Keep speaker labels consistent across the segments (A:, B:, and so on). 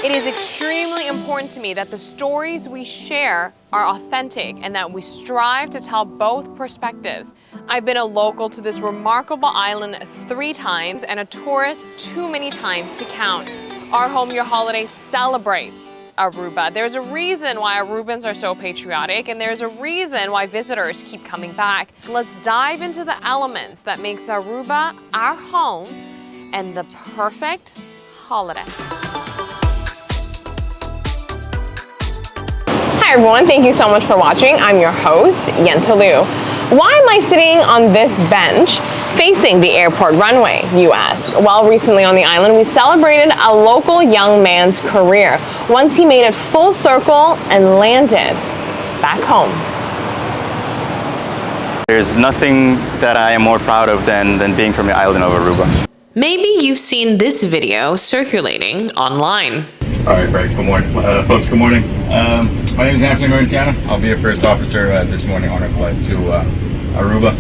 A: It is extremely important to me that the stories we share are authentic and that we strive to tell both perspectives. I've been a local to this remarkable island 3 times and a tourist too many times to count. Our Home Your Holiday celebrates Aruba. There's a reason why Arubans are so patriotic, and there's a reason why visitors keep coming back. Let's dive into the elements that makes Aruba our home and the perfect holiday. Hi everyone, thank you so much for watching. I'm your host, Yenta Liu. Why am I sitting on this bench facing the airport runway, you ask? Well, recently on the island, we celebrated a local young man's career once he made it full circle and landed back home.
B: There's nothing that I am more proud of than being from the island of Aruba.
A: Maybe you've seen this video circulating online.
B: All right, folks, good morning. Folks, good morning. My name is Anthony Marentiana. I'll be a first officer this morning on our flight to Aruba.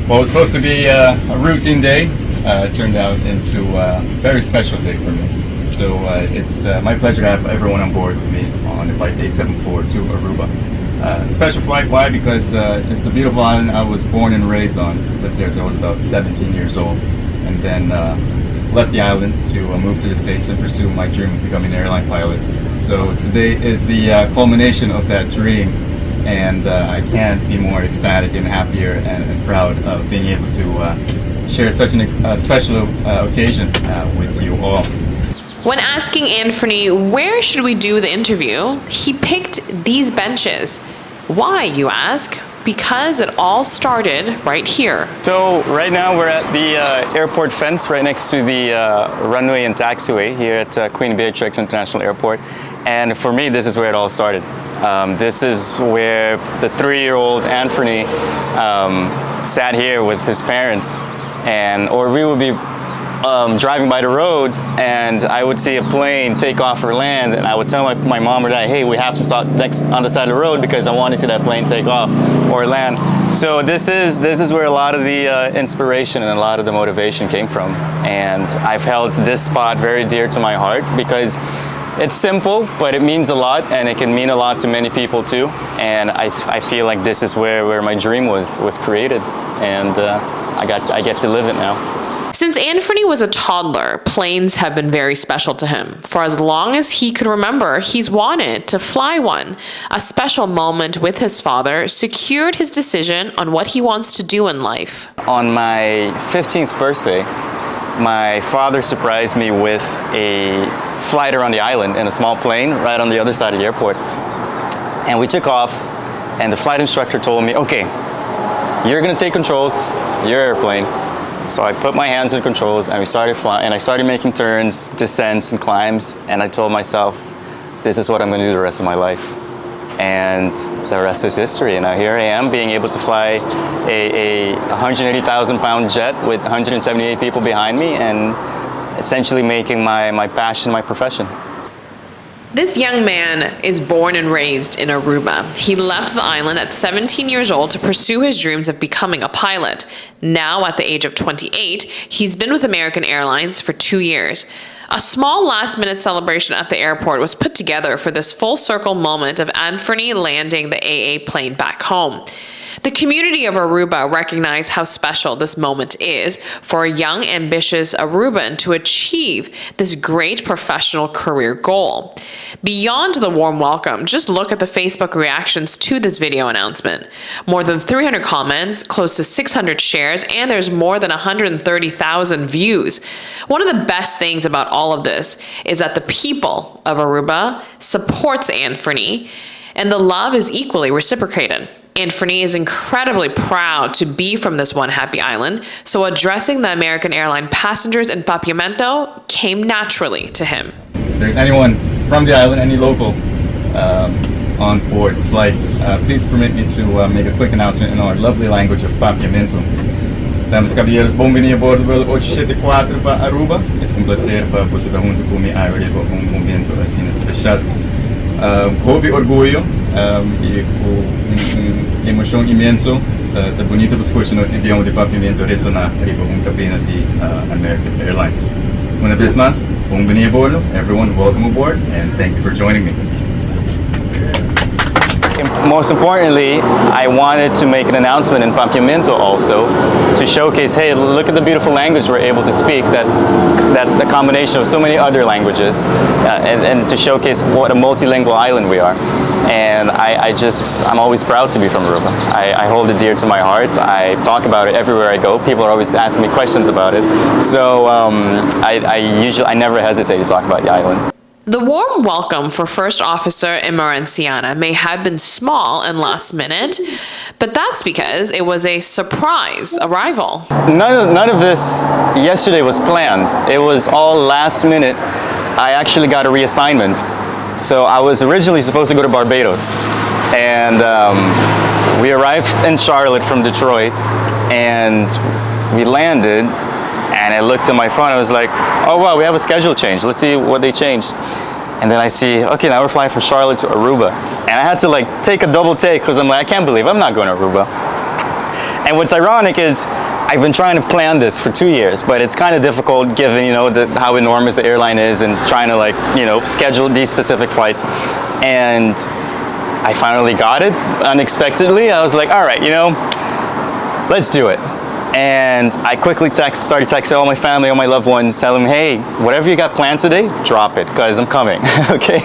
B: Well, it was supposed to be a routine day. It turned out into a very special day for me. So it's my pleasure to have everyone on board with me on the flight 874 to Aruba. Special flight, why? Because it's a beautiful island I was born and raised on. Lived there until I was about 17 years old. And then left the island to move to the States and pursue my dream of becoming an airline pilot. So today is the culmination of that dream, and I can't be more excited and happier and proud of being able to share such a special occasion with you all.
A: When asking Anthony, where should we do the interview, he picked these benches. Why, you ask? Because it all started right here.
B: So right now we're at the airport fence right next to the runway and taxiway here at Queen Beatrix International Airport. And for me, this is where it all started. This is where the 3-year-old Anthony sat here with his parents, or we would be driving by the road and I would see a plane take off or land, and I would tell my mom or dad, hey, we have to stop next on the side of the road because I want to see that plane take off or land. So this is where a lot of the inspiration and a lot of the motivation came from. And I've held this spot very dear to my heart because it's simple, but it means a lot, and it can mean a lot to many people too. And I feel like this is where my dream was created, and I get to live it now.
A: Since Anthony was a toddler, planes have been very special to him. For as long as he could remember, he's wanted to fly one. A special moment with his father secured his decision on what he wants to do in life.
B: On my 15th birthday, my father surprised me with a flight around the island in a small plane right on the other side of the airport. And we took off, and the flight instructor told me, okay, you're gonna take controls, your airplane. So I put my hands on the controls and we started flying, and I started making turns, descents, and climbs, and I told myself, this is what I'm going to do the rest of my life. And the rest is history. And now here I am being able to fly a 180,000-pound jet with 178 people behind me, and essentially making my passion my profession.
A: This young man is born and raised in Aruba. He left the island at 17 years old to pursue his dreams of becoming a pilot. Now, at the age of 28, he's been with American Airlines for 2 years. A small last-minute celebration at the airport was put together for this full-circle moment of Anthony landing the AA plane back home. The community of Aruba recognized how special this moment is for a young, ambitious Aruban to achieve this great professional career goal. Beyond the warm welcome, just look at the Facebook reactions to this video announcement. More than 300 comments, close to 600 shares, and there's more than 130,000 views. One of the best things about all of this is that the people of Aruba supports Anthony, and the love is equally reciprocated. Anthony is incredibly proud to be from this one happy island, so addressing the American airline passengers in Papiamento came naturally to him.
B: If there's anyone from the island, any local on board the flight, please permit me to make a quick announcement in our lovely language of Papiamento. Damas e caballeros, bem-vindos a bordo do voo 874 para Aruba. É prazer para você estar junto comigo agora momento assim especial. Com orgulho e com emoção imensa, é bonito você escutar nosso idioma de Papiamento ressonar com a cabina de American Airlines.
C: Una vez más, bienvenido a bordo. Everyone, welcome aboard, and thank you for joining me.
B: Most importantly, I wanted to make an announcement in Papiamento also to showcase, hey, look at the beautiful language we're able to speak. That's a combination of so many other languages, and to showcase what a multilingual island we are. And I'm always proud to be from Aruba. I hold it dear to my heart. I talk about it everywhere I go. People are always asking me questions about it. So I never hesitate to talk about the island.
A: The warm welcome for First Officer Emerenciana may have been small and last minute, but that's because it was a surprise arrival.
B: None of this yesterday was planned. It was all last minute. I actually got a reassignment. So I was originally supposed to go to Barbados, and we arrived in Charlotte from Detroit, and we landed, and I looked at my phone, I was like, oh wow, we have a schedule change, let's see what they changed. And then I see, okay, now we're flying from Charlotte to Aruba. And I had to like take a double take, because I'm like, I can't believe I'm not going to Aruba. And what's ironic is, I've been trying to plan this for 2 years, but it's kind of difficult given, how enormous the airline is and trying to schedule these specific flights. And I finally got it unexpectedly. I was like, all right, let's do it. And I quickly started texting all my family, all my loved ones, telling them, hey, whatever you got planned today, drop it, because I'm coming, okay?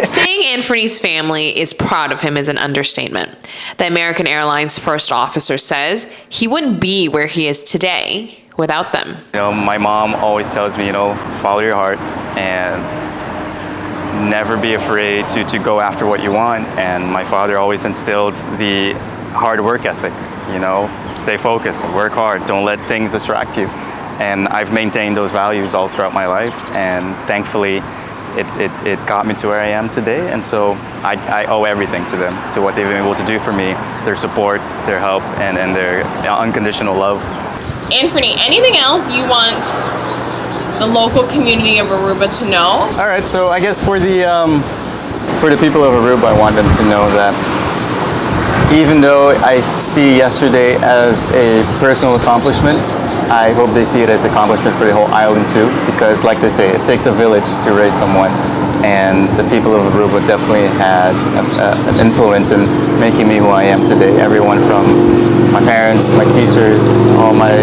A: Saying Anthony's family is proud of him is an understatement. The American Airlines first officer says he wouldn't be where he is today without them.
B: My mom always tells me, follow your heart and never be afraid to go after what you want. And my father always instilled the hard work ethic. Stay focused, work hard, don't let things distract you. And I've maintained those values all throughout my life, and thankfully it got me to where I am today. And so I owe everything to them, to what they've been able to do for me, their support, their help, and their unconditional love.
A: Anthony, anything else you want the local community of Aruba to know?
B: All right, so I guess for the people of Aruba, I want them to know that even though I see yesterday as a personal accomplishment, I hope they see it as an accomplishment for the whole island too, because like they say, it takes a village to raise someone, and the people of Aruba definitely had an influence in making me who I am today. Everyone from my parents, my teachers, all my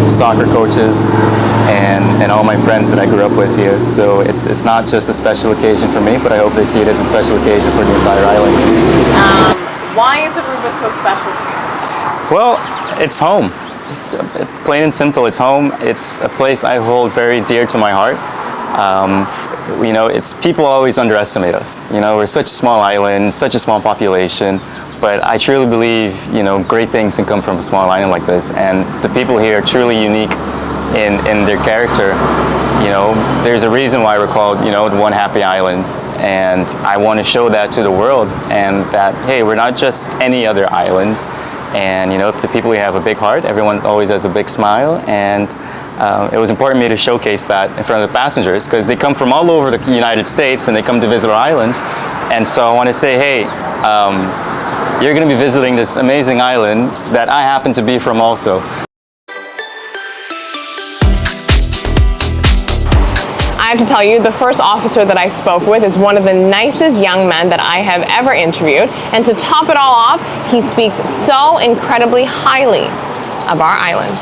B: soccer coaches, and all my friends that I grew up with here. So it's not just a special occasion for me, but I hope they see it as a special occasion for the entire island.
A: Why is Aruba so special to you?
B: Well, it's home. It's plain and simple, it's home. It's a place I hold very dear to my heart. It's people always underestimate us. We're such a small island, such a small population, but I truly believe, great things can come from a small island like this, and the people here are truly unique in their character. There's a reason why we're called, the One Happy Island. And I want to show that to the world, and that, hey, we're not just any other island. And the people, we have a big heart. Everyone always has a big smile. And it was important to me to showcase that in front of the passengers, because they come from all over the United States and they come to visit our island. And so I want to say, hey, you're going to be visiting this amazing island that I happen to be from also.
D: I have to tell you, the first officer that I spoke with is one of the nicest young men that I have ever interviewed. And to top it all off, he speaks so incredibly highly of our island.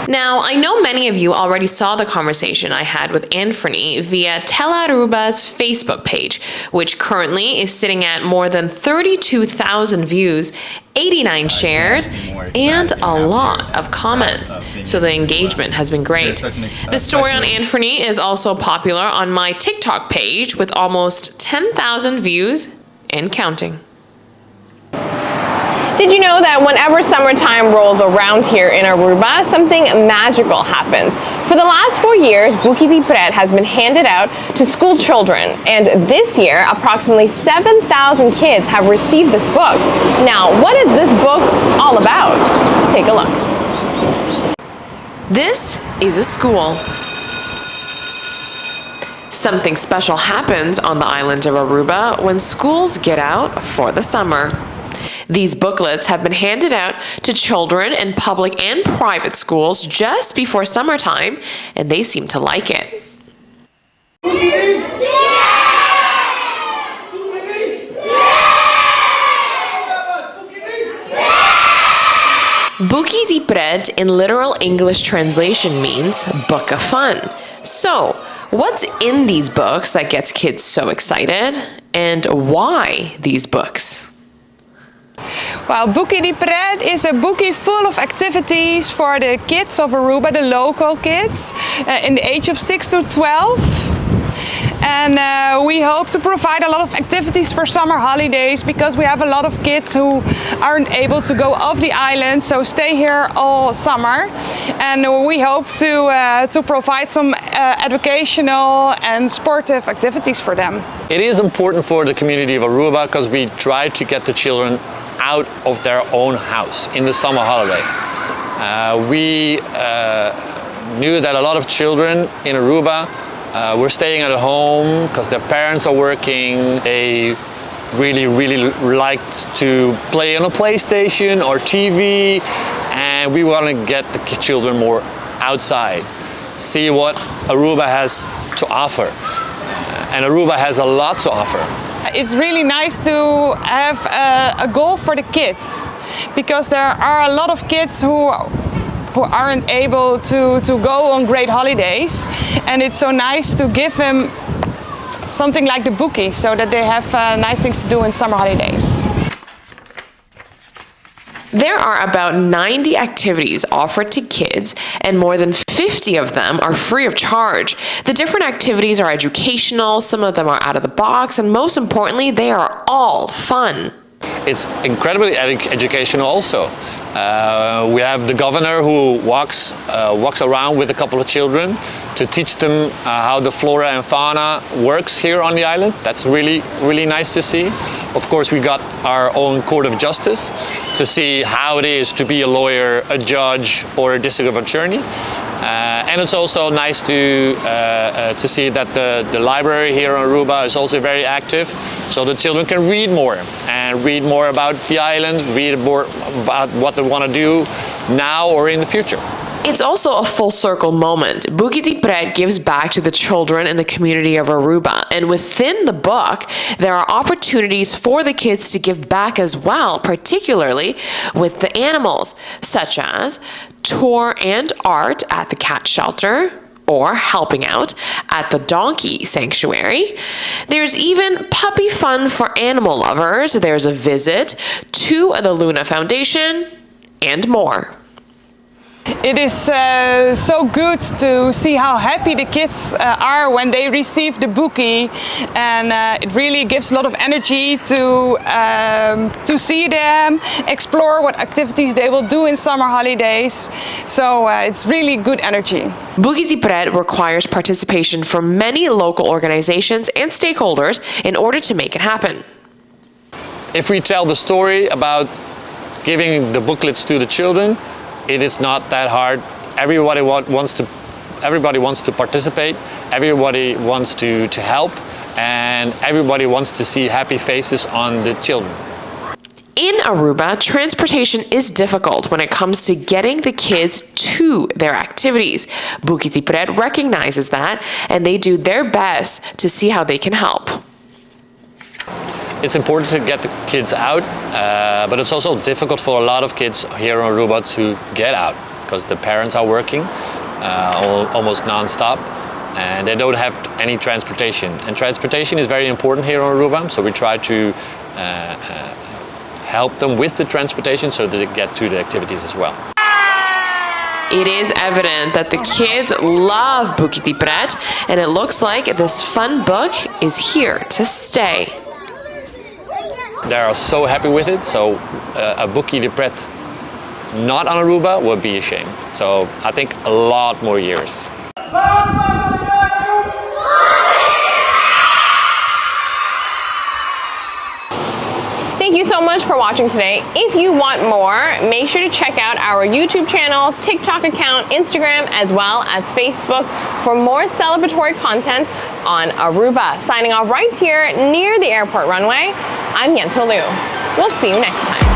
A: Now, I know many of you already saw the conversation I had with Anthony via Tela Aruba's Facebook page, which currently is sitting at more than 32,000 views, 89 shares, and a lot of comments. So the engagement has been great. The story on Anthony is also popular on my TikTok page with almost 10,000 views and counting.
D: Did you know that whenever summertime rolls around here in Aruba, something magical happens? For the last 4 years, Buki di Pret has been handed out to school children, and this year, approximately 7,000 kids have received this book. Now, what is this book all about? Take a look.
A: This is a school. Something special happens on the island of Aruba when schools get out for the summer. These booklets have been handed out to children in public and private schools just before summertime, and they seem to like it. Buki di Pret in literal English translation means book of fun. So, what's in these books that gets kids so excited? And why these books?
E: Well, Buki di Pret is a bookie full of activities for the kids of Aruba, the local kids, in the age of 6 to 12. And we hope to provide a lot of activities for summer holidays because we have a lot of kids who aren't able to go off the island, so stay here all summer. And we hope to provide some educational and sportive activities for them.
F: It is important for the community of Aruba because we try to get the children out of their own house in the summer holiday. We knew that a lot of children in Aruba were staying at home because their parents are working. They really liked to play on a PlayStation or TV, and we want to get the children more outside, see what Aruba has to offer. And Aruba has a lot to offer.
E: It's really nice to have a goal for the kids because there are a lot of kids who aren't able to go on great holidays, and it's so nice to give them something like the bookie so that they have nice things to do in summer holidays.
A: There are about 90 activities offered to kids, and more than 50 of them are free of charge. The different activities are educational, some of them are out of the box, and most importantly, they are all fun.
F: It's incredibly educational also. We have the governor who walks around with a couple of children to teach them how the flora and fauna works here on the island. That's really nice to see. Of course, we got our own court of justice to see how it is to be a lawyer, a judge, or a district attorney. And it's also nice to see that the library here in Aruba is also very active, so the children can read more about the island, read more about what they want to do now or in the future.
A: It's also a full circle moment. Buki di Pret gives back to the children in the community of Aruba, and within the book, there are opportunities for the kids to give back as well, particularly with the animals, such as tour and art at the cat shelter, or helping out at the donkey sanctuary. There's even puppy fun for animal lovers. There's a visit to the Luna Foundation, and more.
E: It is so good to see how happy the kids are when they receive the bookie, and it really gives a lot of energy to see them, explore what activities they will do in summer holidays. So it's really good energy.
A: Buki di Pret requires participation from many local organizations and stakeholders in order to make it happen.
F: If we tell the story about giving the booklets to the children, it is not that hard. Everybody wants to participate, everybody wants to help, and everybody wants to see happy faces on the children.
A: In Aruba, transportation is difficult when it comes to getting the kids to their activities. Buki di Pret recognizes that, and they do their best to see how they can help.
F: It's important to get the kids out, but it's also difficult for a lot of kids here in Aruba to get out because the parents are working almost non-stop and they don't have any transportation. And transportation is very important here in Aruba, so we try to help them with the transportation so that they get to the activities as well.
A: It is evident that the kids love Buki di Pret, and it looks like this fun book is here to stay.
F: They are so happy with it, so a Buki di Pret not on Aruba would be a shame. So I think a lot more years.
D: Thank you so much for watching today. If you want more, make sure to check out our YouTube channel, TikTok account, Instagram, as well as Facebook for more celebratory content on Aruba. Signing off right here near the airport runway, I'm Yentolu. We'll see you next time.